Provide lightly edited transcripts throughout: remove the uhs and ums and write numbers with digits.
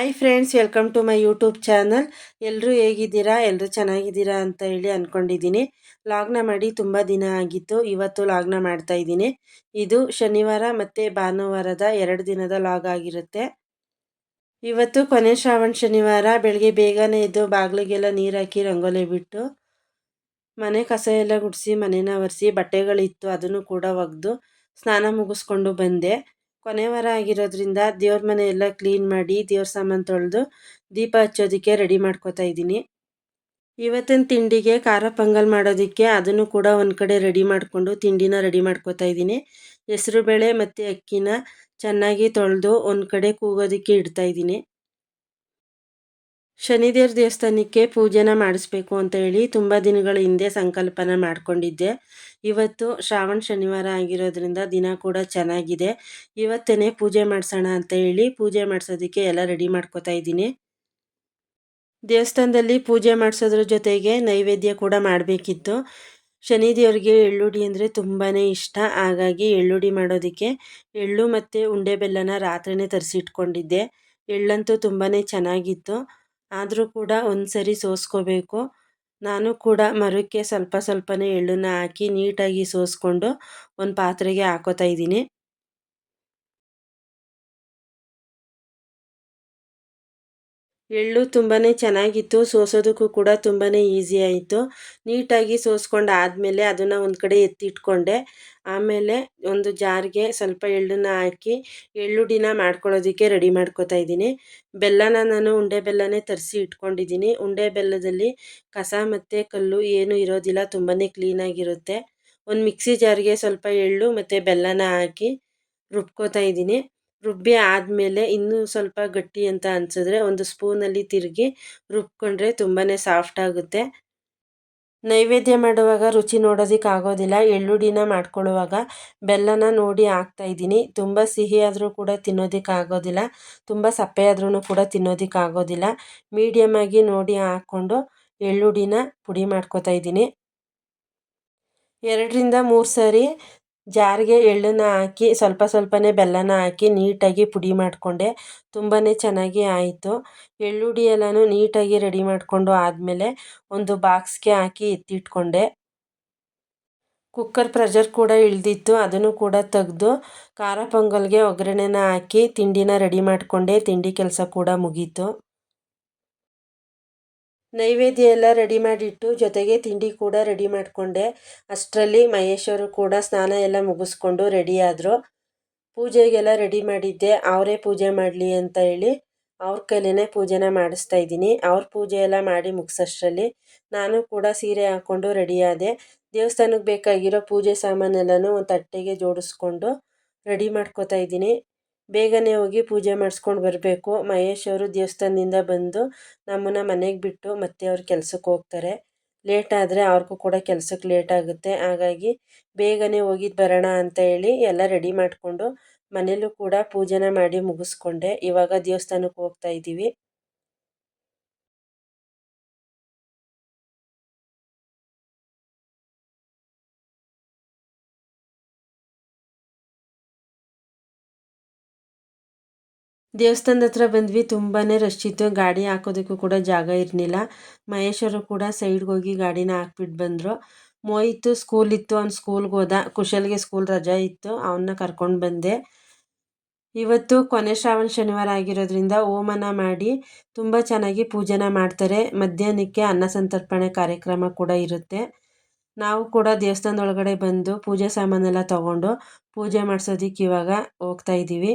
Hi friends, welcome to my YouTube channel. ಎಲ್ಲರೂ ಹೇಗಿದ್ದೀರಾ? ಎಲ್ಲರೂ ಚೆನ್ನಾಗಿದ್ದೀರಾ ಅಂತ ಹೇಳಿ ಅಂದ್ಕೊಂಡಿದ್ದೀನಿ. ಲಾಗ್ನ ಮಾಡಿ ತುಂಬ ದಿನ ಆಗಿತ್ತು. ಇವತ್ತು ಲಾಗ್ನ ಮಾಡ್ತಾ ಇದ್ದೀನಿ. ಇದು ಶನಿವಾರ ಮತ್ತು ಭಾನುವಾರದ 2 ದಿನದ ಲಾಗ್ ಆಗಿರುತ್ತೆ. ಇವತ್ತು ಕೊನೆ ಶ್ರಾವಣ ಶನಿವಾರ. ಬೆಳಗ್ಗೆ ಬೇಗನೆ ಎದ್ದು ಬಾಗಿಲಿಗೆಲ್ಲ ನೀರು ಹಾಕಿ ರಂಗೋಲಿ ಬಿಟ್ಟು ಮನೆ ಕಸ ಎಲ್ಲ ಗುಡಿಸಿ ಮನೆನ ಒರೆಸಿ ಬಟ್ಟೆಗಳಿತ್ತು ಅದನ್ನು ಕೂಡ ಒಗೆದು ಸ್ನಾನ ಮುಗಿಸ್ಕೊಂಡು ಬಂದೆ. ಕೊನೆ ವಾರ ಆಗಿರೋದ್ರಿಂದ ದೇವ್ರ ಮನೆ ಎಲ್ಲ ಕ್ಲೀನ್ ಮಾಡಿ ದೇವ್ರ ಸಾಮಾನು ತೊಳೆದು ದೀಪ ಹಚ್ಚೋದಕ್ಕೆ ರೆಡಿ ಮಾಡ್ಕೋತಾ ಇದ್ದೀನಿ. ಇವತ್ತಿನ ತಿಂಡಿಗೆ ಖಾರ ಪೊಂಗಲ್ ಮಾಡೋದಕ್ಕೆ ಅದನ್ನು ಕೂಡ ಒಂದು ಕಡೆ ರೆಡಿ ಮಾಡಿಕೊಂಡು ತಿಂಡಿನ ರೆಡಿ ಮಾಡ್ಕೋತಾ ಇದ್ದೀನಿ. ಹೆಸರುಬೇಳೆ ಮತ್ತು ಅಕ್ಕಿನ ಚೆನ್ನಾಗಿ ತೊಳೆದು ಒಂದು ಕಡೆ ಕೂಗೋದಕ್ಕೆ ಇಡ್ತಾ ಇದ್ದೀನಿ. ಶನಿದೇವ್ರ ದೇವಸ್ಥಾನಕ್ಕೆ ಪೂಜೆನ ಮಾಡಿಸ್ಬೇಕು ಅಂತ ಹೇಳಿ ತುಂಬ ದಿನಗಳ ಹಿಂದೆ ಸಂಕಲ್ಪನ ಮಾಡ್ಕೊಂಡಿದ್ದೆ. ಇವತ್ತು ಶ್ರಾವಣ ಶನಿವಾರ ಆಗಿರೋದ್ರಿಂದ ದಿನ ಕೂಡ ಚೆನ್ನಾಗಿದೆ. ಇವತ್ತೇ ಪೂಜೆ ಮಾಡಿಸೋಣ ಅಂತ ಹೇಳಿ ಪೂಜೆ ಮಾಡಿಸೋದಕ್ಕೆ ಎಲ್ಲ ರೆಡಿ ಮಾಡ್ಕೋತಾ ಇದ್ದೀನಿ. ದೇವಸ್ಥಾನದಲ್ಲಿ ಪೂಜೆ ಮಾಡಿಸೋದ್ರ ಜೊತೆಗೆ ನೈವೇದ್ಯ ಕೂಡ ಮಾಡಬೇಕಿತ್ತು. ಶನಿದೇವ್ರಿಗೆ ಎಳ್ಳುಡಿ ಅಂದರೆ ತುಂಬಾ ಇಷ್ಟ. ಹಾಗಾಗಿ ಎಳ್ಳುಡಿ ಮಾಡೋದಕ್ಕೆ ಎಳ್ಳು ಮತ್ತು ಉಂಡೆ ಬೆಲ್ಲನ ರಾತ್ರಿನೇ ತರಿಸಿಟ್ಕೊಂಡಿದ್ದೆ. ಎಳ್ಳಂತೂ ತುಂಬಾ ಚೆನ್ನಾಗಿತ್ತು. ಆದರೂ ಕೂಡ ಒಂದು ಸರಿ ಸೋಸ್ಕೋಬೇಕು. ನಾನು ಕೂಡ ಮರಕ್ಕೆ ಸ್ವಲ್ಪ ಸ್ವಲ್ಪನೇ ಎಳ್ಳನ್ನು ಹಾಕಿ ನೀಟಾಗಿ ಸೋಸ್ಕೊಂಡು ಒಂದು ಪಾತ್ರೆಗೆ ಹಾಕೋತಾ ಇದ್ದೀನಿ. ಎಳ್ಳು ತುಂಬಾ ಚೆನ್ನಾಗಿತ್ತು. ಸೋಸೋದಕ್ಕೂ ಕೂಡ ತುಂಬಾ ಈಸಿ ಆಯಿತು. ನೀಟಾಗಿ ಸೋಸ್ಕೊಂಡು ಆದಮೇಲೆ ಅದನ್ನು ಒಂದು ಕಡೆ ಎತ್ತಿಟ್ಕೊಂಡೆ. ಆಮೇಲೆ ಒಂದು ಜಾರ್ಗೆ ಸ್ವಲ್ಪ ಎಳ್ಳನ್ನು ಹಾಕಿ ಎಳ್ಳುಡಿನ ಮಾಡ್ಕೊಳ್ಳೋದಕ್ಕೆ ರೆಡಿ ಮಾಡ್ಕೋತಾ ಇದ್ದೀನಿ. ಬೆಲ್ಲನ ನಾನು ಉಂಡೆ ಬೆಲ್ಲನೇ ತರಿಸಿ ಇಟ್ಕೊಂಡಿದ್ದೀನಿ. ಉಂಡೆ ಬೆಲ್ಲದಲ್ಲಿ ಕಸ ಮತ್ತು ಕಲ್ಲು ಏನೂ ಇರೋದಿಲ್ಲ, ತುಂಬಾ ಕ್ಲೀನಾಗಿರುತ್ತೆ. ಒಂದು ಮಿಕ್ಸಿ ಜಾರ್ಗೆ ಸ್ವಲ್ಪ ಎಳ್ಳು ಮತ್ತು ಬೆಲ್ಲನ ಹಾಕಿ ರುಬ್ಕೋತಾ ಇದ್ದೀನಿ. ರುಬ್ಬಿ ಆದಮೇಲೆ ಇನ್ನೂ ಸ್ವಲ್ಪ ಗಟ್ಟಿ ಅಂತ ಅನಿಸಿದ್ರೆ ಒಂದು ಸ್ಪೂನಲ್ಲಿ ತಿರುಗಿ ರುಬ್ಕೊಂಡ್ರೆ ತುಂಬಾ ಸಾಫ್ಟ್ ಆಗುತ್ತೆ. ನೈವೇದ್ಯ ಮಾಡುವಾಗ ರುಚಿ ನೋಡೋದಕ್ಕೆ ಆಗೋದಿಲ್ಲ. ಎಳ್ಳುಡಿನ ಮಾಡ್ಕೊಳ್ಳುವಾಗ ಬೆಲ್ಲನ ನೋಡಿ ಹಾಕ್ತಾ ಇದ್ದೀನಿ. ತುಂಬ ಸಿಹಿ ಆದರೂ ಕೂಡ ತಿನ್ನೋದಕ್ಕೆ ಆಗೋದಿಲ್ಲ, ತುಂಬ ಸಪ್ಪೆ ಆದ್ರೂ ಕೂಡ ತಿನ್ನೋದಕ್ಕೆ ಆಗೋದಿಲ್ಲ. ಮೀಡಿಯಮ್ ಆಗಿ ನೋಡಿ ಹಾಕ್ಕೊಂಡು ಎಳ್ಳುಡಿನ ಪುಡಿ ಮಾಡ್ಕೋತಾ ಇದ್ದೀನಿ. 2ರಿಂದ 3 ಸರಿ ಜಾರಿಗೆ ಎಳ್ಳನ್ನು ಹಾಕಿ ಸ್ವಲ್ಪ ಸ್ವಲ್ಪನೇ ಬೆಲ್ಲನ ಹಾಕಿ ನೀಟಾಗಿ ಪುಡಿ ಮಾಡಿಕೊಂಡೆ. ತುಂಬಾ ಚೆನ್ನಾಗಿ ಆಯಿತು. ಎಳ್ಳುಡಿ ಎಲ್ಲನೂ ನೀಟಾಗಿ ರೆಡಿ ಮಾಡಿಕೊಂಡು ಆದಮೇಲೆ ಒಂದು ಬಾಕ್ಸ್ಗೆ ಹಾಕಿ ಎತ್ತಿಟ್ಕೊಂಡೆ. ಕುಕ್ಕರ್ ಪ್ರೆಷರ್ ಕೂಡ ಇಳಿದಿತ್ತು, ಅದನ್ನು ಕೂಡ ತೆಗೆದು ಖಾರ ಪೊಂಗಲ್ಗೆ ಒಗ್ಗರಣೆನ ಹಾಕಿ ತಿಂಡಿನ ರೆಡಿ ಮಾಡಿಕೊಂಡೆ. ತಿಂಡಿ ಕೆಲಸ ಕೂಡ ಮುಗೀತು. ನೈವೇದ್ಯ ಎಲ್ಲ ರೆಡಿ ಮಾಡಿಟ್ಟು ಜೊತೆಗೆ ತಿಂಡಿ ಕೂಡ ರೆಡಿ ಮಾಡಿಕೊಂಡೆ. ಅಷ್ಟರಲ್ಲಿ ಮಹೇಶ್ ಅವರು ಕೂಡ ಸ್ನಾನ ಎಲ್ಲ ಮುಗಿಸ್ಕೊಂಡು ರೆಡಿ ಆದರು. ಪೂಜೆಗೆಲ್ಲ ರೆಡಿ ಮಾಡಿದ್ದೆ, ಅವರೇ ಪೂಜೆ ಮಾಡಲಿ ಅಂತ ಹೇಳಿ ಅವ್ರ ಕೈಲೇ ಪೂಜೆನ ಮಾಡಿಸ್ತಾ ಇದ್ದೀನಿ. ಅವ್ರ ಪೂಜೆ ಎಲ್ಲ ಮಾಡಿ ಮುಗಿಸೋಷ್ಟರಲ್ಲಿ ನಾನು ಕೂಡ ಸೀರೆ ಹಾಕ್ಕೊಂಡು ರೆಡಿ ಆದೆ. ದೇವಸ್ಥಾನಕ್ಕೆ ಬೇಕಾಗಿರೋ ಪೂಜೆ ಸಾಮಾನೆಲ್ಲನೂ ಒಂದು ತಟ್ಟೆಗೆ ಜೋಡಿಸ್ಕೊಂಡು ರೆಡಿ ಮಾಡ್ಕೋತಾ ಇದ್ದೀನಿ. ಬೇಗನೆ ಹೋಗಿ ಪೂಜೆ ಮಾಡಿಸ್ಕೊಂಡು ಬರಬೇಕು. ಮಹೇಶ್ ಅವರು ದೇವಸ್ಥಾನದಿಂದ ಬಂದು ನಮ್ಮನ್ನು ಮನೆಗೆ ಬಿಟ್ಟು ಮತ್ತೆ ಅವ್ರ ಕೆಲಸಕ್ಕೆ ಹೋಗ್ತಾರೆ. ಲೇಟ್ ಆದರೆ ಅವ್ರಿಗೂ ಕೂಡ ಕೆಲಸಕ್ಕೆ ಲೇಟ್ ಆಗುತ್ತೆ. ಹಾಗಾಗಿ ಬೇಗನೆ ಹೋಗಿದ್ದು ಬರೋಣ ಅಂತ ಹೇಳಿ ಎಲ್ಲ ರೆಡಿ ಮಾಡಿಕೊಂಡು ಮನೇಲೂ ಕೂಡ ಪೂಜೆನ ಮಾಡಿ ಮುಗಿಸ್ಕೊಂಡೆ. ಇವಾಗ ದೇವಸ್ಥಾನಕ್ಕೆ ಹೋಗ್ತಾ ಇದ್ದೀವಿ. ದೇವಸ್ಥಾನದ ಹತ್ರ ಬಂದ್ವಿ. ತುಂಬಾ ರಶ್ ಇತ್ತು. ಗಾಡಿ ಹಾಕೋದಕ್ಕೂ ಕೂಡ ಜಾಗ ಇರಲಿಲ್ಲ. ಮಹೇಶರು ಕೂಡ ಸೈಡ್ಗೆ ಹೋಗಿ ಗಾಡಿನ ಹಾಕ್ಬಿಟ್ಟು ಬಂದರು. ಮೋಹಿತ್ ಸ್ಕೂಲ್ ಇತ್ತು, ಅವ್ನು ಸ್ಕೂಲ್ಗೆ ಹೋದ. ಕುಶಲ್ಗೆ ಸ್ಕೂಲ್ ರಜಾ ಇತ್ತು, ಅವನ್ನ ಕರ್ಕೊಂಡು ಬಂದೆ. ಇವತ್ತು ಕೊನೆ ಶ್ರಾವಣ ಶನಿವಾರ ಆಗಿರೋದ್ರಿಂದ ಹೋಮನ ಮಾಡಿ ತುಂಬ ಚೆನ್ನಾಗಿ ಪೂಜೆನ ಮಾಡ್ತಾರೆ. ಮಧ್ಯಾಹ್ನಕ್ಕೆ ಅನ್ನ ಸಂತರ್ಪಣೆ ಕಾರ್ಯಕ್ರಮ ಕೂಡ ಇರುತ್ತೆ. ನಾವು ಕೂಡ ದೇವಸ್ಥಾನದೊಳಗಡೆ ಬಂದು ಪೂಜೆ ಸಾಮಾನೆಲ್ಲ ತಗೊಂಡು ಪೂಜೆ ಮಾಡಿಸೋದಕ್ಕೆ ಇವಾಗ ಹೋಗ್ತಾ ಇದ್ದೀವಿ.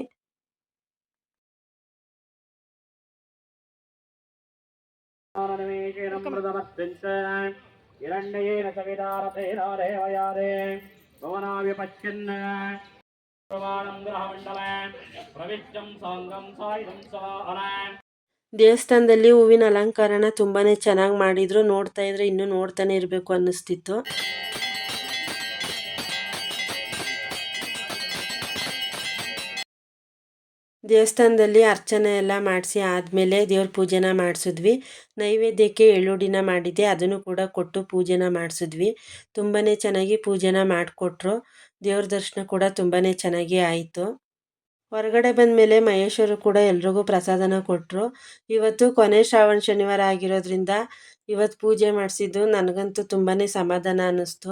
ದೇವಸ್ಥಾನದಲ್ಲಿ ಹೂವಿನ ಅಲಂಕಾರನ ತುಂಬಾ ಚೆನ್ನಾಗಿ ಮಾಡಿದ್ರು. ನೋಡ್ತಾ ಇದ್ರೆ ಇನ್ನೂ ನೋಡ್ತಾನೆ ಇರಬೇಕು ಅನ್ನಿಸ್ತಿತ್ತು. ದೇವಸ್ಥಾನದಲ್ಲಿ ಅರ್ಚನೆ ಎಲ್ಲ ಮಾಡಿಸಿ ಆದಮೇಲೆ ದೇವ್ರ ಪೂಜೆನ ಮಾಡಿಸಿದ್ವಿ. ನೈವೇದ್ಯಕ್ಕೆ ಎಳ್ಳುಡಿನ ಮಾಡಿದ್ದೆ, ಅದನ್ನು ಕೂಡ ಕೊಟ್ಟು ಪೂಜೆನ ಮಾಡಿಸಿದ್ವಿ. ತುಂಬಾ ಚೆನ್ನಾಗಿ ಪೂಜೆನ ಮಾಡಿಕೊಟ್ರು. ದೇವ್ರ ದರ್ಶನ ಕೂಡ ತುಂಬಾ ಚೆನ್ನಾಗಿ ಆಯಿತು. ಹೊರಗಡೆ ಬಂದಮೇಲೆ ಮಹೇಶವರು ಕೂಡ ಎಲ್ರಿಗೂ ಪ್ರಸಾದನ ಕೊಟ್ಟರು. ಇವತ್ತು ಕೊನೆ ಶ್ರಾವಣ ಶನಿವಾರ ಆಗಿರೋದ್ರಿಂದ ಇವತ್ತು ಪೂಜೆ ಮಾಡಿಸಿದ್ದು ನನಗಂತೂ ತುಂಬಾ ಸಮಾಧಾನ ಅನ್ನಿಸ್ತು.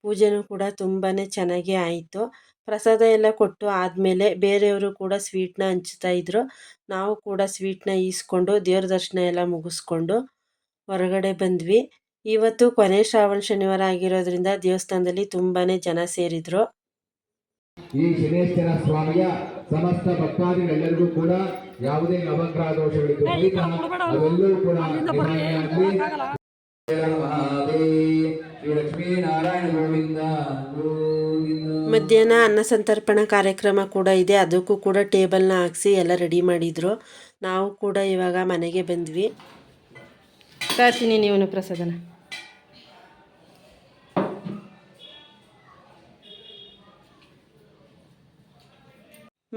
ಪೂಜೆನೂ ಕೂಡ ತುಂಬಾ ಚೆನ್ನಾಗಿ ಆಯಿತು. ಪ್ರಸಾದ ಎಲ್ಲ ಕೊಟ್ಟು ಆದಮೇಲೆ ಬೇರೆಯವರು ಕೂಡ ಸ್ವೀಟ್ನ ಹಂಚ್ತಾ ಇದ್ರು. ನಾವು ಕೂಡ ಸ್ವೀಟ್ನ ಈಸ್ಕೊಂಡು ದೇವ್ರ ದರ್ಶನ ಎಲ್ಲ ಮುಗಿಸ್ಕೊಂಡು ಹೊರಗಡೆ ಬಂದ್ವಿ. ಇವತ್ತು ಕೊನೆ ಶ್ರಾವಣ ಶನಿವಾರ ಆಗಿರೋದ್ರಿಂದ ದೇವಸ್ಥಾನದಲ್ಲಿ ತುಂಬಾ ಜನ ಸೇರಿದ್ರು. ಈ ಶನೇಶ್ವರ ಸ್ವಾಮಿಯ ಸಮಸ್ತ ಭಕ್ತಾದಿಗಳೆಲ್ಲರಿಗೂ ಕೂಡ ಯಾವುದೇ ನವಗ್ರಹ ದೋಷಗಳಿದ್ದು ಅವೆಲ್ಲವೂ ಕೂಡ ಶ್ರೀ ಲಕ್ಷ್ಮೀ ನಾರಾಯಣ ಗೋವಿಂದ. ಮಧ್ಯಾಹ್ನ ಅನ್ನ ಸಂತರ್ಪಣಾ ಕಾರ್ಯಕ್ರಮ ಕೂಡ ಇದೆ. ಅದಕ್ಕೂ ಕೂಡ ಟೇಬಲ್ನ ಹಾಕ್ಸಿ ಎಲ್ಲ ರೆಡಿ ಮಾಡಿದ್ರು. ನಾವು ಕೂಡ ಇವಾಗ ಮನೆಗೆ ಬಂದ್ವಿ. ತರ್ತೀನಿ ನೀವು ಪ್ರಸಾದನ.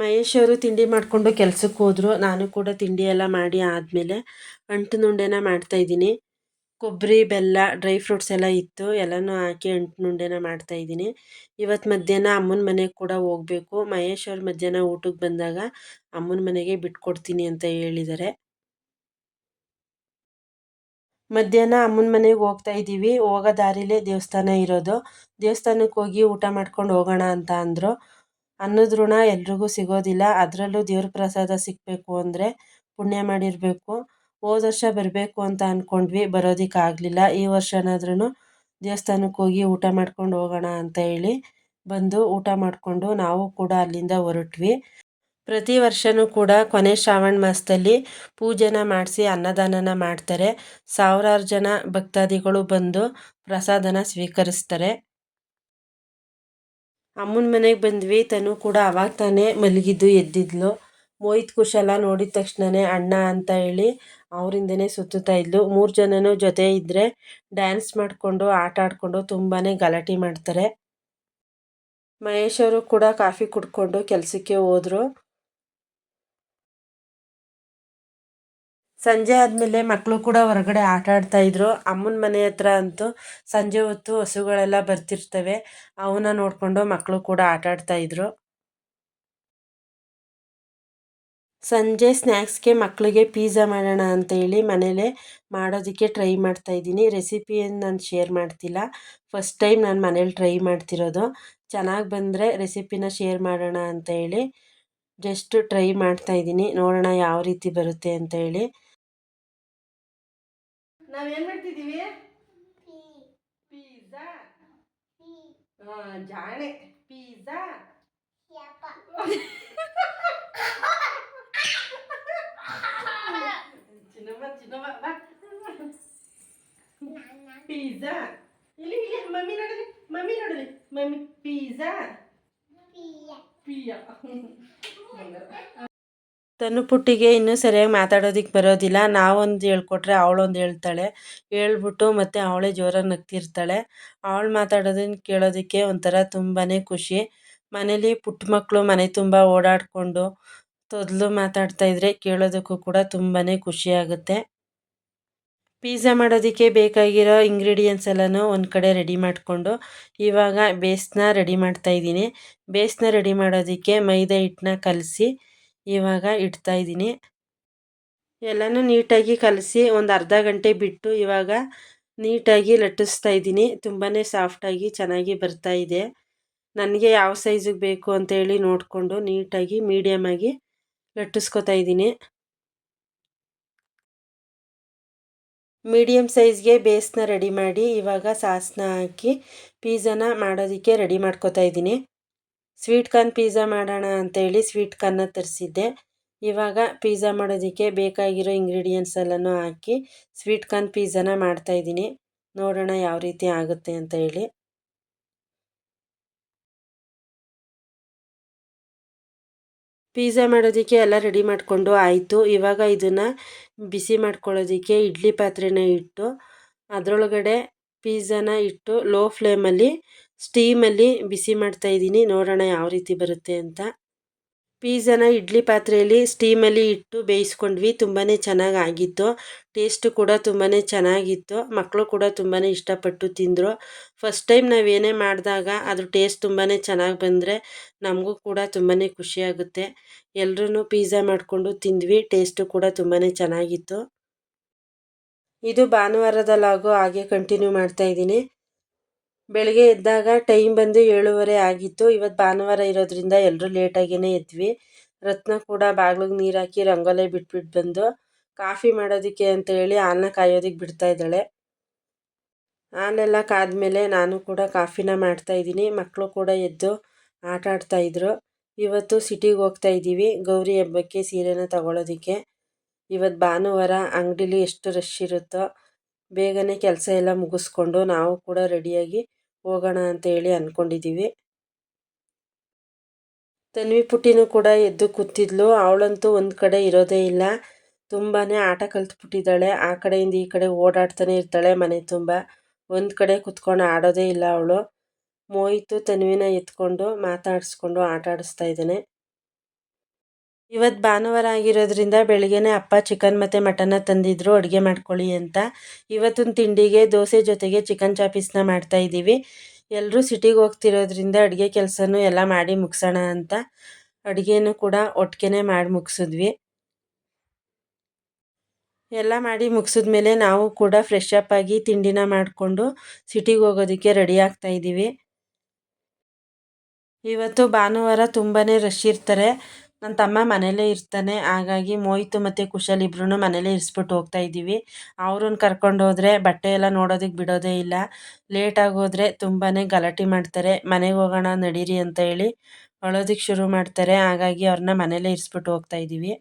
ಮಹೇಶ್ ಅವರು ತಿಂಡಿ ಮಾಡಿಕೊಂಡು ಕೆಲ್ಸಕ್ಕೆ ಹೋದರು. ನಾನು ಕೂಡ ತಿಂಡಿ ಎಲ್ಲ ಮಾಡಿ ಆದಮೇಲೆ ಅಂಟುನುಂಡೆನ ಮಾಡ್ತಾಯಿದ್ದೀನಿ. ಕೊಬ್ಬರಿ, ಬೆಲ್ಲ, ಡ್ರೈ ಫ್ರೂಟ್ಸ್ ಎಲ್ಲ ಇತ್ತು. ಎಲ್ಲನೂ ಹಾಕಿ ಅಂಟುನುಂಡೆನ ಮಾಡ್ತಾಯಿದ್ದೀನಿ. ಇವತ್ತು ಮಧ್ಯಾಹ್ನ ಅಮ್ಮನ ಮನೆಗೆ ಕೂಡ ಹೋಗಬೇಕು. ಮಹೇಶ್ ಅವ್ರು ಮಧ್ಯಾಹ್ನ ಊಟಕ್ಕೆ ಬಂದಾಗ ಅಮ್ಮನ ಮನೆಗೆ ಬಿಟ್ಕೊಡ್ತೀನಿ ಅಂತ ಹೇಳಿದ್ದಾರೆ. ಮಧ್ಯಾಹ್ನ ಅಮ್ಮನ ಮನೆಗೆ ಹೋಗ್ತಾ ಇದ್ದೀವಿ. ಹೋಗೋ ದಾರಿಲೇ ದೇವಸ್ಥಾನ ಇರೋದು. ದೇವಸ್ಥಾನಕ್ಕೆ ಹೋಗಿ ಊಟ ಮಾಡ್ಕೊಂಡು ಹೋಗೋಣ ಅಂತ ಅಂದರು. ಅನ್ನದ ಋಣ ಎಲ್ರಿಗೂ ಸಿಗೋದಿಲ್ಲ. ಅದರಲ್ಲೂ ದೇವ್ರ ಪ್ರಸಾದ ಸಿಗಬೇಕು ಅಂದರೆ ಪುಣ್ಯ ಮಾಡಿರಬೇಕು. ಹೋದ ವರ್ಷ ಬರಬೇಕು ಅಂತ ಅಂದ್ಕೊಂಡ್ವಿ, ಬರೋದಕ್ಕಾಗಲಿಲ್ಲ. ಈ ವರ್ಷನಾದ್ರೂ ದೇವಸ್ಥಾನಕ್ಕೆ ಹೋಗಿ ಊಟ ಮಾಡ್ಕೊಂಡು ಹೋಗೋಣ ಅಂತ ಹೇಳಿ ಬಂದು ಊಟ ಮಾಡಿಕೊಂಡು ನಾವು ಕೂಡ ಅಲ್ಲಿಂದ ಹೊರಟ್ವಿ. ಪ್ರತಿ ವರ್ಷವೂ ಕೂಡ ಕೊನೆ ಶ್ರಾವಣ ಮಾಸದಲ್ಲಿ ಪೂಜೆನ ಮಾಡಿಸಿ ಅನ್ನದಾನನ ಮಾಡ್ತಾರೆ. ಸಾವಿರಾರು ಜನ ಭಕ್ತಾದಿಗಳು ಬಂದು ಪ್ರಸಾದನ ಸ್ವೀಕರಿಸ್ತಾರೆ. ಅಮ್ಮನ ಮನೆಗೆ ಬಂದ್ವಿ. ತನು ಕೂಡ ಅವಾಗ ತಾನೇ ಮಲಗಿದ್ದು ಎದ್ದಿದ್ಲು. ಮೋಹಿತ್ ಕುಶಲ ನೋಡಿದ ತಕ್ಷಣವೇ ಅಣ್ಣ ಅಂತ ಹೇಳಿ ಅವರಿಂದನೇ ಸುತ್ತುತ್ತಾ ಇದ್ಲು. 3 ಜನನೂ ಜೊತೆ ಇದ್ದರೆ ಡ್ಯಾನ್ಸ್ ಮಾಡಿಕೊಂಡು ಆಟ ಆಡಿಕೊಂಡು ತುಂಬಾ ಗಲಾಟೆ ಮಾಡ್ತಾರೆ. ಮಹೇಶ್ ಅವರು ಕೂಡ ಕಾಫಿ ಕುಡ್ಕೊಂಡು ಕೆಲಸಕ್ಕೆ ಹೋದರು. ಸಂಜೆ ಆದಮೇಲೆ ಮಕ್ಕಳು ಕೂಡ ಹೊರಗಡೆ ಆಟ ಆಡ್ತಾಯಿದ್ರು. ಅಮ್ಮನ ಮನೆ ಹತ್ರ ಅಂತೂ ಸಂಜೆ ಹೊತ್ತು ಹಸುಗಳೆಲ್ಲ ಬರ್ತಿರ್ತವೆ. ಅವನ್ನ ನೋಡಿಕೊಂಡು ಮಕ್ಕಳು ಕೂಡ ಆಟ ಆಡ್ತಾಯಿದ್ರು. ಸಂಜೆ ಸ್ನ್ಯಾಕ್ಸ್ಗೆ ಮಕ್ಕಳಿಗೆ ಪಿಜ್ಜಾ ಮಾಡೋಣ ಅಂತೇಳಿ ಮನೇಲೇ ಮಾಡೋದಕ್ಕೆ ಟ್ರೈ ಮಾಡ್ತಾಯಿದ್ದೀನಿ. ರೆಸಿಪಿಯನ್ನು ನಾನು ಶೇರ್ ಮಾಡ್ತಿಲ್ಲ. ಫಸ್ಟ್ ಟೈಮ್ ನಾನು ಮನೇಲಿ ಟ್ರೈ ಮಾಡ್ತಿರೋದು. ಚೆನ್ನಾಗಿ ಬಂದರೆ ರೆಸಿಪಿನ ಶೇರ್ ಮಾಡೋಣ ಅಂತ ಹೇಳಿ ಜಸ್ಟ್ ಟ್ರೈ ಮಾಡ್ತಾಯಿದ್ದೀನಿ. ನೋಡೋಣ ಯಾವ ರೀತಿ ಬರುತ್ತೆ ಅಂತ ಹೇಳಿ. ನಾವೇನು ಮಾಡ್ತಿದ್ದೀವಿ? ಪಿಜ್ಜಾ. ಜಾಣೆ. ಪಿಜ್ಜಾ. ಚಿನ್ನಮ್ಮ ಬಾ. ಪಿಜ್ಜಾ. ಇಲ್ಲಿ ಮಮ್ಮಿ ನೋಡಲಿ, ಮಮ್ಮಿ ನೋಡಲಿ, ಮಮ್ಮಿ ಪಿಜ್ಜಾ. ಪಿಯಾ. ತನು ಪುಟ್ಟಿಗೆ ಇನ್ನೂ ಸರಿಯಾಗಿ ಮಾತಾಡೋದಕ್ಕೆ ಬರೋದಿಲ್ಲ. ನಾವೊಂದು ಹೇಳ್ಕೊಟ್ರೆ ಅವಳೊಂದು ಹೇಳ್ತಾಳೆ. ಹೇಳ್ಬಿಟ್ಟು ಮತ್ತೆ ಅವಳೇ ಜೋರಾಗಿ ನಗ್ತಿರ್ತಾಳೆ. ಅವಳು ಮಾತಾಡೋದನ್ನು ಕೇಳೋದಕ್ಕೆ ಒಂಥರ ತುಂಬಾ ಖುಷಿ. ಮನೇಲಿ ಪುಟ್ಟ ಮಕ್ಕಳು ಮನೆ ತುಂಬ ಓಡಾಡಿಕೊಂಡು ತೊದಲು ಮಾತಾಡ್ತಾಯಿದ್ರೆ ಕೇಳೋದಕ್ಕೂ ಕೂಡ ತುಂಬಾ ಖುಷಿಯಾಗುತ್ತೆ. ಪಿಜ್ಜಾ ಮಾಡೋದಕ್ಕೆ ಬೇಕಾಗಿರೋ ಇಂಗ್ರೀಡಿಯೆಂಟ್ಸ್ ಎಲ್ಲನೂ ಒಂದು ಕಡೆ ರೆಡಿ ಮಾಡಿಕೊಂಡು ಇವಾಗ ಬೇಸ್ನ ರೆಡಿ ಮಾಡ್ತಾಯಿದ್ದೀನಿ. ಬೇಸ್ನ ರೆಡಿ ಮಾಡೋದಕ್ಕೆ ಮೈದಾ ಹಿಟ್ಟನ್ನ ಕಲಸಿ ಇವಾಗ ಇಡ್ತಾಯಿದ್ದೀನಿ. ಎಲ್ಲನೂ ನೀಟಾಗಿ ಕಲಸಿ ಒಂದು ಅರ್ಧ ಗಂಟೆ ಬಿಟ್ಟು ಇವಾಗ ನೀಟಾಗಿ ಲಟ್ಟಿಸ್ತಾ ಇದ್ದೀನಿ. ತುಂಬಾ ಸಾಫ್ಟಾಗಿ ಚೆನ್ನಾಗಿ ಬರ್ತಾಯಿದೆ. ನನಗೆ ಯಾವ ಸೈಜಿಗೆ ಬೇಕು ಅಂತೇಳಿ ನೋಡಿಕೊಂಡು ನೀಟಾಗಿ ಮೀಡಿಯಮಾಗಿ ಲಟ್ಟಿಸ್ಕೊತಾ ಇದ್ದೀನಿ. ಮೀಡಿಯಮ್ ಸೈಜ್ಗೆ ಬೇಸ್ನ ರೆಡಿ ಮಾಡಿ ಇವಾಗ ಸಾಸನ್ನ ಹಾಕಿ ಪಿಜ್ಜಾನ ಮಾಡೋದಕ್ಕೆ ರೆಡಿ ಮಾಡ್ಕೊತಾ ಇದ್ದೀನಿ. ಸ್ವೀಟ್ ಕಾರ್ನ್ ಪಿಜ್ಜಾ ಮಾಡೋಣ ಅಂತೇಳಿ ಸ್ವೀಟ್ ಕಾರ್ನ ತರಿಸಿದ್ದೆ. ಇವಾಗ ಪಿಜ್ಜಾ ಮಾಡೋದಕ್ಕೆ ಬೇಕಾಗಿರೋ ಇಂಗ್ರೀಡಿಯೆಂಟ್ಸ್ ಎಲ್ಲನೂ ಹಾಕಿ ಸ್ವೀಟ್ ಕಾರ್ನ್ ಪಿಜ್ಜಾನ ಮಾಡ್ತಾಯಿದ್ದೀನಿ. ನೋಡೋಣ ಯಾವ ರೀತಿ ಆಗುತ್ತೆ ಅಂತ ಹೇಳಿ. ಪಿಜ್ಜಾ ಮಾಡೋದಕ್ಕೆ ಎಲ್ಲ ರೆಡಿ ಮಾಡಿಕೊಂಡು ಆಯಿತು. ಇವಾಗ ಇದನ್ನು ಬಿಸಿ ಮಾಡ್ಕೊಳ್ಳೋದಕ್ಕೆ ಇಡ್ಲಿ ಪಾತ್ರೆನ ಇಟ್ಟು ಅದರೊಳಗಡೆ ಪಿಜ್ಜಾನ ಇಟ್ಟು ಲೋ ಫ್ಲೇಮಲ್ಲಿ ಸ್ಟೀಮಲ್ಲಿ ಬಿಸಿ ಮಾಡ್ತಾಯಿದ್ದೀನಿ. ನೋಡೋಣ ಯಾವ ರೀತಿ ಬರುತ್ತೆ ಅಂತ. ಪೀಝಾನ ಇಡ್ಲಿ ಪಾತ್ರೆಯಲ್ಲಿ ಸ್ಟೀಮಲ್ಲಿ ಇಟ್ಟು ಬೇಯಿಸ್ಕೊಂಡ್ವಿ. ತುಂಬಾ ಚೆನ್ನಾಗಿ ಆಗಿತ್ತು. ಟೇಸ್ಟು ಕೂಡ ತುಂಬಾ ಚೆನ್ನಾಗಿತ್ತು. ಮಕ್ಕಳು ಕೂಡ ತುಂಬಾ ಇಷ್ಟಪಟ್ಟು ತಿಂದರು. ಫಸ್ಟ್ ಟೈಮ್ ನಾವೇನೇ ಮಾಡಿದಾಗ ಅದ್ರ ಟೇಸ್ಟ್ ತುಂಬಾ ಚೆನ್ನಾಗಿ ಬಂದರೆ ನಮಗೂ ಕೂಡ ತುಂಬಾ ಖುಷಿಯಾಗುತ್ತೆ. ಎಲ್ಲರೂ ಪೀಝಾ ಮಾಡಿಕೊಂಡು ತಿಂದ್ವಿ. ಟೇಸ್ಟು ಕೂಡ ತುಂಬಾ ಚೆನ್ನಾಗಿತ್ತು. ಇದು ಭಾನುವಾರದ ಲಾಗು ಹಾಗೆ ಕಂಟಿನ್ಯೂ ಮಾಡ್ತಾಯಿದ್ದೀನಿ. ಬೆಳಗ್ಗೆ ಎದ್ದಾಗ ಟೈಮ್ ಬಂದು 7:30 ಆಗಿತ್ತು. ಇವತ್ತು ಭಾನುವಾರ ಇರೋದ್ರಿಂದ ಎಲ್ಲರೂ ಲೇಟಾಗಿಯೇ ಎದ್ವಿ. ರತ್ನ ಕೂಡ ಬಾಗಿಲಿಗೆ ನೀರು ಹಾಕಿ ರಂಗೋಲಿ ಬಿಟ್ಬಿಟ್ಟು ಬಂದು ಕಾಫಿ ಮಾಡೋದಕ್ಕೆ ಅಂತ ಹೇಳಿ ಹಾಲನ್ನ ಕಾಯೋದಕ್ಕೆ ಬಿಡ್ತಾ ಇದ್ದಾಳೆ. ಹಾಲೆಲ್ಲ ಕಾದ್ಮೇಲೆ ನಾನು ಕೂಡ ಕಾಫಿನ ಮಾಡ್ತಾಯಿದ್ದೀನಿ. ಮಕ್ಕಳು ಕೂಡ ಎದ್ದು ಆಟ ಆಡ್ತಾಯಿದ್ರು. ಇವತ್ತು ಸಿಟಿಗೆ ಹೋಗ್ತಾ ಇದ್ದೀವಿ ಗೌರಿ ಹಬ್ಬಕ್ಕೆ ಸೀರೆನ ತಗೊಳ್ಳೋದಕ್ಕೆ. ಇವತ್ತು ಭಾನುವಾರ ಅಂಗಡೀಲಿ ಎಷ್ಟು ರಶ್ ಇರುತ್ತೋ ಬೇಗನೆ ಕೆಲಸ ಎಲ್ಲ ಮುಗಿಸ್ಕೊಂಡು ನಾವು ಕೂಡ ರೆಡಿಯಾಗಿ ಹೋಗೋಣ ಅಂತ ಹೇಳಿ ಅಂದ್ಕೊಂಡಿದ್ದೀವಿ. ತನ್ವಿ ಪುಟ್ಟಿನೂ ಕೂಡ ಎದ್ದು ಕೂತಿದ್ಲು. ಅವಳಂತೂ ಒಂದು ಕಡೆ ಇರೋದೇ ಇಲ್ಲ. ತುಂಬಾ ಆಟ ಕಲ್ತ್ಬಿಟ್ಟಿದ್ದಾಳೆ. ಆ ಕಡೆಯಿಂದ ಈ ಕಡೆ ಓಡಾಡ್ತಾನೆ ಇರ್ತಾಳೆ ಮನೆ ತುಂಬ. ಒಂದು ಕಡೆ ಕುತ್ಕೊಂಡು ಆಡೋದೇ ಇಲ್ಲ ಅವಳು. ಮೋಹಿತು ತನ್ವಿನ ಎತ್ಕೊಂಡು ಮಾತಾಡಿಸ್ಕೊಂಡು ಆಟ ಆಡಿಸ್ತಾ ಇದ್ದಾನೆ. ಇವತ್ತು ಭಾನುವಾರ ಆಗಿರೋದ್ರಿಂದ ಬೆಳಗ್ಗೆನೇ ಅಪ್ಪ ಚಿಕನ್ ಮತ್ತು ಮಟನ್ನ ತಂದಿದ್ರು ಅಡುಗೆ ಮಾಡ್ಕೊಳ್ಳಿ ಅಂತ. ಇವತ್ತಿನ ತಿಂಡಿಗೆ ದೋಸೆ ಜೊತೆಗೆ ಚಿಕನ್ ಚಾಪೀಸ್ನ ಮಾಡ್ತಾಯಿದ್ದೀವಿ. ಎಲ್ಲರೂ ಸಿಟಿಗೆ ಹೋಗ್ತಿರೋದ್ರಿಂದ ಅಡುಗೆ ಕೆಲಸನೂ ಎಲ್ಲ ಮಾಡಿ ಮುಗಿಸೋಣ ಅಂತ ಅಡುಗೆನೂ ಕೂಡ ಒಟ್ಟಿಗೆ ಮಾಡಿ ಮುಗಿಸಿದ್ವಿ. ಎಲ್ಲ ಮಾಡಿ ಮುಗಿಸಿದ್ಮೇಲೆ ನಾವು ಕೂಡ ಫ್ರೆಶ್ ಅಪ್ ಆಗಿ ತಿಂಡಿನ ಮಾಡಿಕೊಂಡು ಸಿಟಿಗೆ ಹೋಗೋದಕ್ಕೆ ರೆಡಿ ಆಗ್ತಾಯಿದ್ದೀವಿ. ಇವತ್ತು ಭಾನುವಾರ ತುಂಬಾ ರಶ್ ಇರ್ತಾರೆ. ನನ್ನ ತಮ್ಮ ಮನೇಲೇ ಇರ್ತಾನೆ. ಹಾಗಾಗಿ ಮೋಹಿತು ಮತ್ತು ಕುಶಲ್ ಇಬ್ಬರೂ ಮನೇಲೇ ಇರಿಸ್ಬಿಟ್ಟು ಹೋಗ್ತಾ ಇದ್ದೀವಿ. ಅವ್ರನ್ನ ಕರ್ಕೊಂಡು ಹೋದರೆ ಬಟ್ಟೆ ಎಲ್ಲ ನೋಡೋದಕ್ಕೆ ಬಿಡೋದೇ ಇಲ್ಲ. ಲೇಟಾಗಿ ಹೋದರೆ ತುಂಬಾ ಗಲಾಟೆ ಮಾಡ್ತಾರೆ. ಮನೆಗೆ ಹೋಗೋಣ ನಡೀರಿ ಅಂತ ಹೇಳಿ ಅಳೋದಕ್ಕೆ ಶುರು ಮಾಡ್ತಾರೆ. ಹಾಗಾಗಿ ಅವ್ರನ್ನ ಮನೇಲೇ ಇರಿಸ್ಬಿಟ್ಟು ಹೋಗ್ತಾ ಇದ್ದೀವಿ.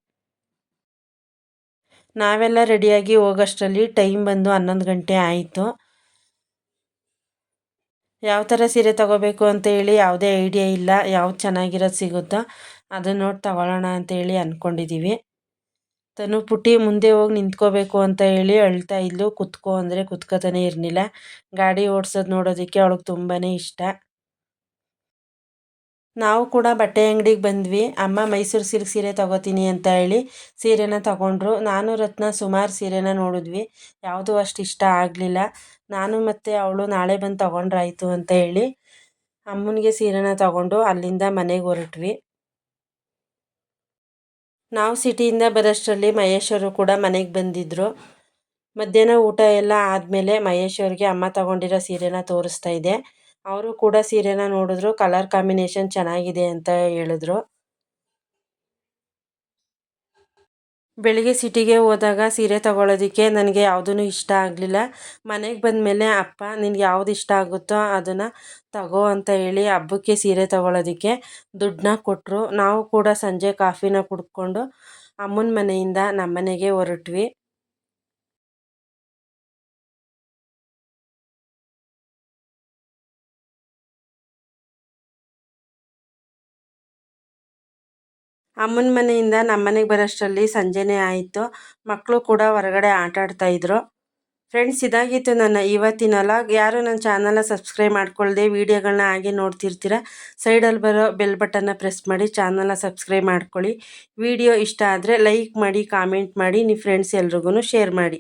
ನಾವೆಲ್ಲ ರೆಡಿಯಾಗಿ ಹೋಗೋಷ್ಟರಲ್ಲಿ ಟೈಮ್ ಬಂದು 11 ಗಂಟೆ ಆಯಿತು. ಯಾವ ಥರ ಸೀರೆ ತೊಗೋಬೇಕು ಅಂತ ಹೇಳಿ ಯಾವುದೇ ಐಡಿಯಾ ಇಲ್ಲ. ಯಾವ್ದು ಚೆನ್ನಾಗಿರೋದು ಸಿಗುತ್ತೋ ಅದನ್ನು ನೋಡಿ ತಗೊಳ್ಳೋಣ ಅಂತೇಳಿ ಅಂದ್ಕೊಂಡಿದ್ದೀವಿ. ತನು ಪುಟ್ಟಿ ಮುಂದೆ ಹೋಗಿ ನಿಂತ್ಕೋಬೇಕು ಅಂತ ಹೇಳಿ ಅಳ್ತಾ ಇದ್ಲು. ಕುತ್ಕೋ ಅಂದರೆ ಕುತ್ಕೋತಾನೆ ಇರಲಿಲ್ಲ. ಗಾಡಿ ಓಡಿಸೋದು ನೋಡೋದಕ್ಕೆ ಅವಳಿಗೆ ತುಂಬಾ ಇಷ್ಟ. ನಾವು ಕೂಡ ಬಟ್ಟೆ ಅಂಗಡಿಗೆ ಬಂದ್ವಿ. ಅಮ್ಮ ಮೈಸೂರು ಸಿಲ್ಕ್ ಸೀರೆ ತೊಗೋತೀನಿ ಅಂತ ಹೇಳಿ ಸೀರೆನ ತೊಗೊಂಡ್ರು. ನಾನು ರತ್ನ ಸುಮಾರು ಸೀರೆನ ನೋಡಿದ್ವಿ. ಯಾವುದೂ ಅಷ್ಟು ಇಷ್ಟ ಆಗಲಿಲ್ಲ. ನಾನು ಮತ್ತು ಅವಳು ನಾಳೆ ಬಂದು ತೊಗೊಂಡ್ರಾಯ್ತು ಅಂತ ಹೇಳಿ ಅಮ್ಮನಿಗೆ ಸೀರೆನ ತೊಗೊಂಡು ಅಲ್ಲಿಂದ ಮನೆಗೆ ಹೊರಟ್ವಿ. ನಾವು ಸಿಟಿಯಿಂದ ಬರೋಷ್ಟರಲ್ಲಿ ಮಹೇಶ್ ಅವರು ಕೂಡ ಮನೆಗೆ ಬಂದಿದ್ದರು. ಮಧ್ಯಾಹ್ನ ಊಟ ಎಲ್ಲ ಆದಮೇಲೆ ಮಹೇಶ್ ಅವ್ರಿಗೆ ಅಮ್ಮ ತೊಗೊಂಡಿರೋ ಸೀರೆನ ತೋರಿಸ್ತಾ ಇದ್ದೆ. ಅವರು ಕೂಡ ಸೀರೆನ ನೋಡಿದ್ರು. ಕಲರ್ ಕಾಂಬಿನೇಷನ್ ಚೆನ್ನಾಗಿದೆ ಅಂತ ಹೇಳಿದ್ರು. ಬೆಳಿಗ್ಗೆ ಸಿಟಿಗೆ ಹೋದಾಗ ಸೀರೆ ತೊಗೊಳೋದಕ್ಕೆ ನನಗೆ ಯಾವುದೂ ಇಷ್ಟ ಆಗಲಿಲ್ಲ. ಮನೆಗೆ ಬಂದಮೇಲೆ ಅಪ್ಪ ನಿನಗೆ ಯಾವ್ದು ಇಷ್ಟ ಆಗುತ್ತೋ ಅದನ್ನು ತಗೋ ಅಂತ ಹೇಳಿ ಹಬ್ಬಕ್ಕೆ ಸೀರೆ ತೊಗೊಳೋದಕ್ಕೆ ದುಡ್ಡನ್ನ ಕೊಟ್ಟರು. ನಾವು ಕೂಡ ಸಂಜೆ ಕಾಫಿನ ಕುಡ್ಕೊಂಡು ಅಮ್ಮನ ಮನೆಯಿಂದ ನಮ್ಮ ಮನೆಗೆ ಹೊರಟ್ವಿ. ಅಮ್ಮನ ಮನೆಯಿಂದ ನಮ್ಮ ಮನೆಗೆ ಬರೋಷ್ಟರಲ್ಲಿ ಸಂಜೆನೇ ಆಯಿತು. ಮಕ್ಕಳು ಕೂಡ ಹೊರಗಡೆ ಆಟ ಆಡ್ತಾಯಿದ್ರು. ಫ್ರೆಂಡ್ಸ್, ಇದಾಗಿತ್ತು ನನ್ನ ಇವತ್ತಿನ ಲಾಗ್. ಯಾರು ನನ್ನ ಚಾನಲ್ನ ಸಬ್ಸ್ಕ್ರೈಬ್ ಮಾಡ್ಕೊಳ್ಳದೆ ವೀಡಿಯೋಗಳನ್ನ ಹಾಗೆ ನೋಡ್ತಿರ್ತೀರ, ಸೈಡಲ್ಲಿ ಬರೋ ಬೆಲ್ ಬಟನ್ನ ಪ್ರೆಸ್ ಮಾಡಿ ಚಾನಲ್ನ ಸಬ್ಸ್ಕ್ರೈಬ್ ಮಾಡ್ಕೊಳ್ಳಿ. ವಿಡಿಯೋ ಇಷ್ಟ ಆದರೆ ಲೈಕ್ ಮಾಡಿ, ಕಾಮೆಂಟ್ ಮಾಡಿ, ನಿಮ್ಮ ಫ್ರೆಂಡ್ಸ್ ಎಲ್ರಿಗೂ ಶೇರ್ ಮಾಡಿ.